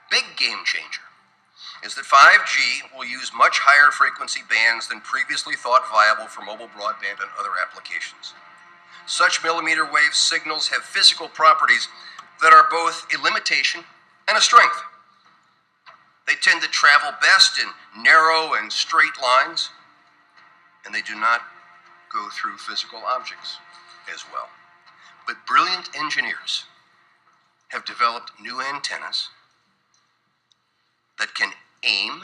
big game changer is that 5G will use much higher frequency bands than previously thought viable for mobile broadband and other applications. Such millimeter wave signals have physical properties that are both a limitation and a strength. They tend to travel best in narrow and straight lines, and they do not go through physical objects as well. But brilliant engineers have developed new antennas that can aim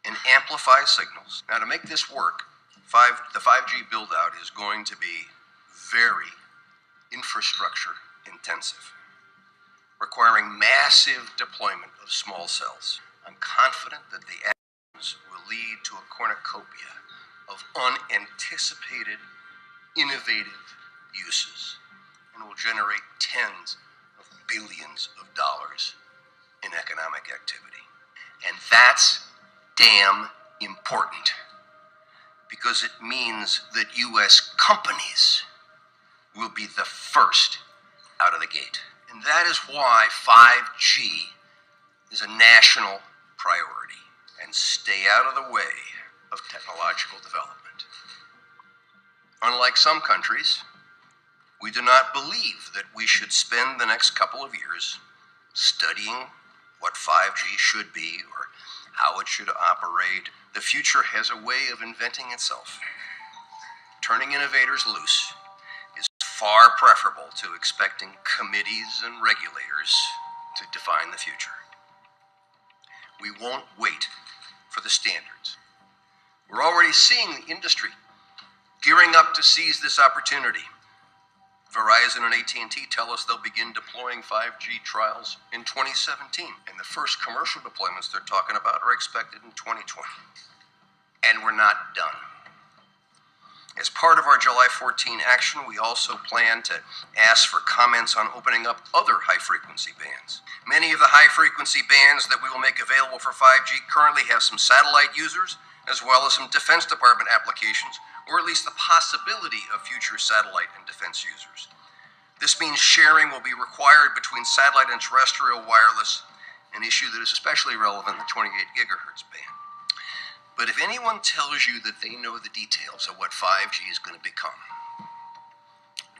and amplify signals. Now, to make this work, the 5G build-out is going to be very infrastructure intensive, requiring massive deployment of small cells. I'm confident that the actions will lead to a cornucopia of unanticipated, innovative uses and will generate tens of billions of dollars in economic activity. And that's damn important, because it means that U.S. companies will be the first out of the gate. And that is why 5G is a national priority, and stay out of the way of technological development. Unlike some countries, we do not believe that we should spend the next couple of years studying what 5G should be or how it should operate. The future has a way of inventing itself. Turning innovators loose is far preferable to expecting committees and regulators to define the future. We won't wait for the standards. We're already seeing the industry gearing up to seize this opportunity. Verizon and AT&T tell us they'll begin deploying 5G trials in 2017, and the first commercial deployments they're talking about are expected in 2020. And we're not done. As part of our July 14 action, we also plan to ask for comments on opening up other high-frequency bands. Many of the high-frequency bands that we will make available for 5G currently have some satellite users, as well as some Defense Department applications, or at least the possibility of future satellite and defense users. This means sharing will be required between satellite and terrestrial wireless, an issue that is especially relevant in the 28 gigahertz band. But if anyone tells you that they know the details of what 5G is going to become,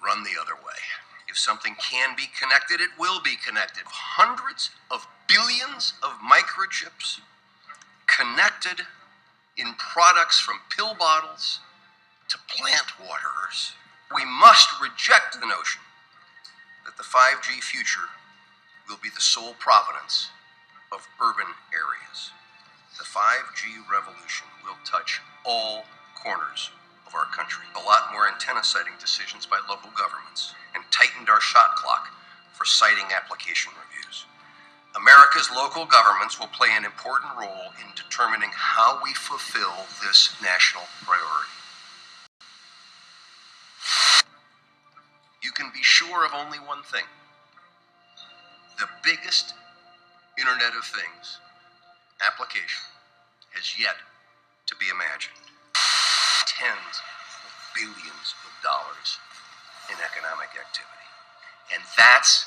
run the other way. If something can be connected, it will be connected. Hundreds of billions of microchips connected in products from pill bottles to plant waterers. We must reject the notion that the 5G future will be the sole provenance of urban areas. The 5G revolution will touch all corners of our country. A lot more antenna siting decisions by local governments, and tightened our shot clock for siting application reviews. America's local governments will play an important role in determining how we fulfill this national priority. You can be sure of only one thing. The biggest Internet of Things application has yet to be imagined. Tens of billions of dollars in economic activity. And that's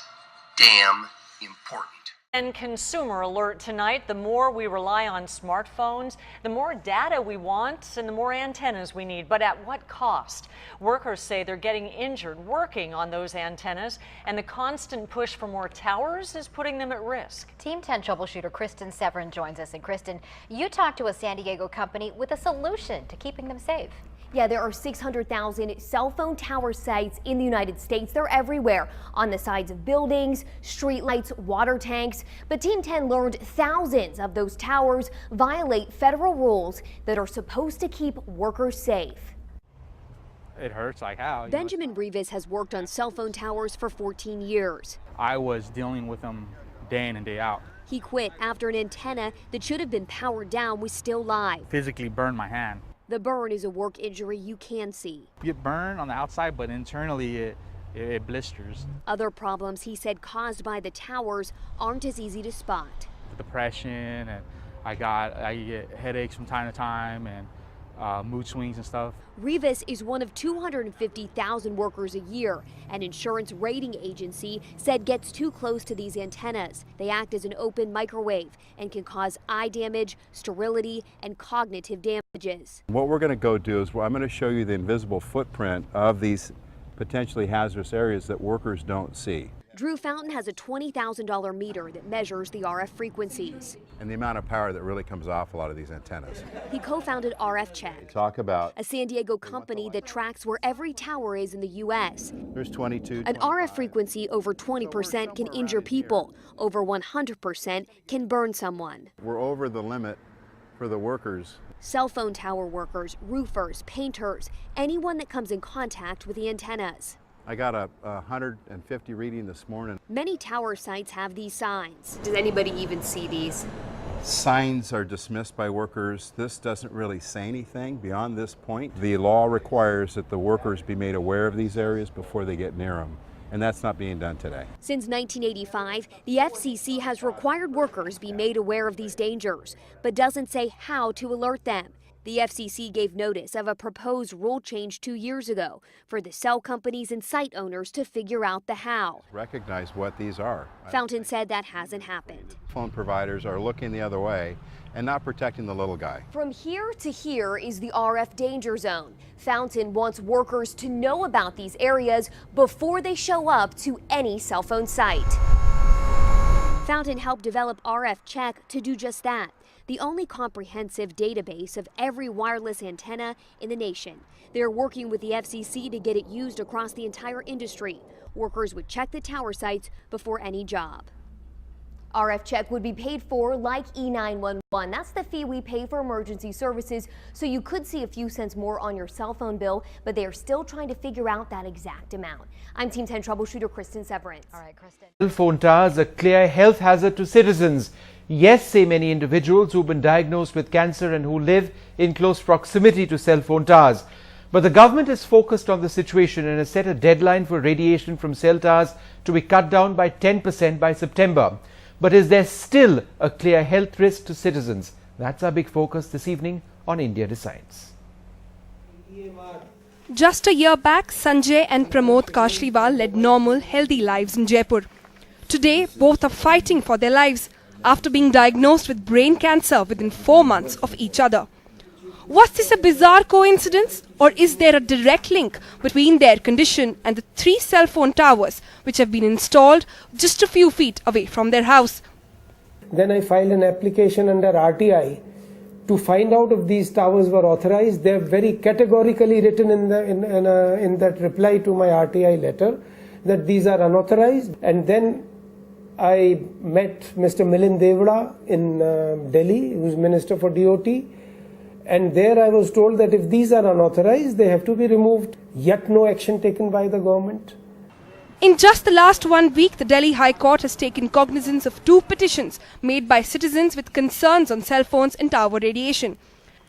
damn important. And consumer alert tonight, the more we rely on smartphones, the more data we want and the more antennas we need. But at what cost? Workers say they're getting injured working on those antennas, and the constant push for more towers is putting them at risk. Team 10 troubleshooter Kristen Severin joins us. And Kristen, you talked to a San Diego company with a solution to keeping them safe. Yeah, there are 600,000 cell phone tower sites in the United States. They're everywhere, on the sides of buildings, streetlights, water tanks. But Team 10 learned thousands of those towers violate federal rules that are supposed to keep workers safe. It hurts like how. Benjamin Rivas has worked on cell phone towers for 14 years. I was dealing with them day in and day out. He quit after an antenna that should have been powered down was still live. Physically burned my hand. The burn is a work injury you can see. You get burned on the outside, but internally it blisters. Other problems he said caused by the towers aren't as easy to spot. Depression, and I get headaches from time to time, and mood swings and stuff. Revis is one of 250,000 workers a year. An insurance rating agency said gets too close to these antennas. They act as an open microwave and can cause eye damage, sterility, and cognitive damages. What we're going to go do is I'm going to show you the invisible footprint of these potentially hazardous areas that workers don't see. Drew Fountain has a $20,000 meter that measures the RF frequencies. And the amount of power that really comes off a lot of these antennas. He co-founded RF Check, Talk about a San Diego company that tracks where every tower is in the U.S. there's 22. An RF frequency over 20% can injure people. Over 100% can burn someone. We're over the limit for the workers. Cell phone tower workers, roofers, painters, anyone that comes in contact with the antennas. I got a 150 reading this morning. Many tower sites have these signs. Does anybody even see these? Signs are dismissed by workers. This doesn't really say anything beyond this point. The law requires that the workers be made aware of these areas before they get near them, and that's not being done today. Since 1985, the FCC has required workers be made aware of these dangers, but doesn't say how to alert them. The FCC gave notice of a proposed rule change 2 years ago for the cell companies and site owners to figure out the how. Recognize what these are. Fountain said that hasn't happened. Phone providers are looking the other way and not protecting the little guy. From here to here is the RF danger zone. Fountain wants workers to know about these areas before they show up to any cell phone site. Fountain helped develop RF Check to do just that. The only comprehensive database of every wireless antenna in the nation. They're working with the FCC to get it used across the entire industry. Workers would check the tower sites before any job. RF Check would be paid for like E911. That's the fee we pay for emergency services, so you could see a few cents more on your cell phone bill, but they are still trying to figure out that exact amount. I'm Team 10 troubleshooter Kristen Severance. All right, Kristen. Cell phone towers a clear health hazard to citizens. Yes, say many individuals who've been diagnosed with cancer and who live in close proximity to cell phone towers. But the government is focused on the situation and has set a deadline for radiation from cell towers to be cut down by 10% by September. But is there still a clear health risk to citizens? That's our big focus this evening on India Decides. Just a year back, Sanjay and Pramod Kashliwal led normal, healthy lives in Jaipur. Today, both are fighting for their lives after being diagnosed with brain cancer within 4 months of each other. Was this a bizarre coincidence, or is there a direct link between their condition and the 3 cell phone towers which have been installed just a few feet away from their house? Then I filed an application under RTI to find out if these towers were authorized. They are very categorically written in that reply to my RTI letter that these are unauthorized. And then I met Mr. Milind Devda in Delhi, who is Minister for DOT, and there I was told that if these are unauthorized, they have to be removed. Yet no action taken by the government. In just the last 1 week, the Delhi High Court has taken cognizance of 2 petitions made by citizens with concerns on cell phones and tower radiation.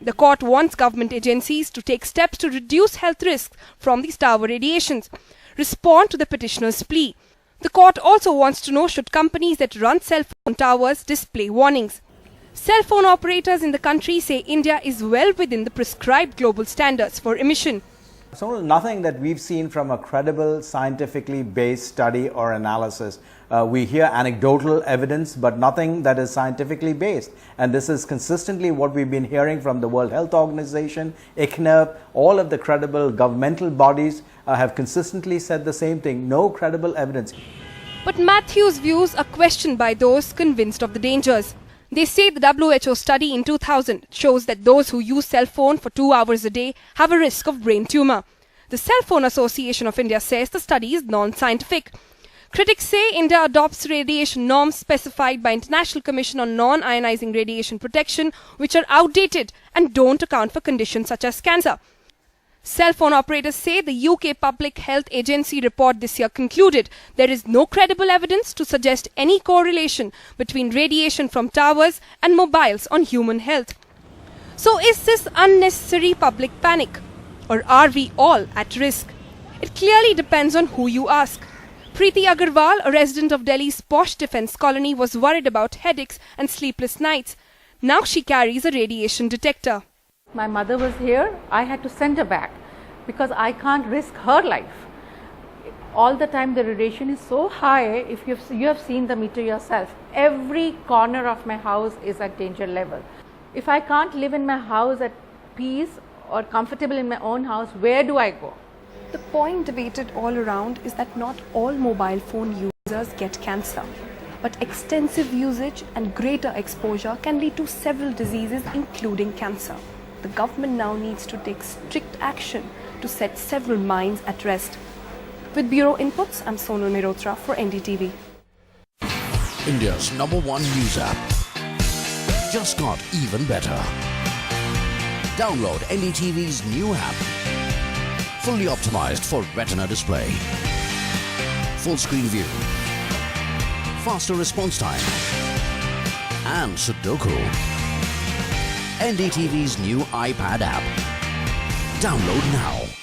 The court wants government agencies to take steps to reduce health risks from these tower radiations, respond to the petitioner's plea. The court also wants to know should companies that run cell phone towers display warnings. Cell phone operators in the country say India is well within the prescribed global standards for emission. So nothing that we've seen from a credible, scientifically based study or analysis. We hear anecdotal evidence, but nothing that is scientifically based. And this is consistently what we've been hearing from the World Health Organization, ICNIRP, all of the credible governmental bodies have consistently said the same thing. No credible evidence. But Matthew's views are questioned by those convinced of the dangers. They say the WHO study in 2000 shows that those who use cell phone for 2 hours a day have a risk of brain tumor. The Cell Phone Association of India says the study is non-scientific. Critics say India adopts radiation norms specified by International Commission on Non-Ionizing Radiation Protection, which are outdated and don't account for conditions such as cancer. Cell phone operators say the UK Public Health Agency report this year concluded there is no credible evidence to suggest any correlation between radiation from towers and mobiles on human health. So is this unnecessary public panic? Or are we all at risk? It clearly depends on who you ask. Preeti Agarwal, a resident of Delhi's posh defence colony, was worried about headaches and sleepless nights. Now she carries a radiation detector. My mother was here, I had to send her back because I can't risk her life. All the time the radiation is so high, if you have seen the meter yourself, every corner of my house is at danger level. If I can't live in my house at peace or comfortable in my own house, where do I go? The point debated all around is that not all mobile phone users get cancer, but extensive usage and greater exposure can lead to several diseases including cancer. The government now needs to take strict action to set several minds at rest. With Bureau Inputs, I'm Sonal Mehrotra for NDTV. India's #1 news app just got even better. Download NDTV's new app. Fully optimized for Retina display. Full screen view. Faster response time. And Sudoku. NDTV's new iPad app. Download now.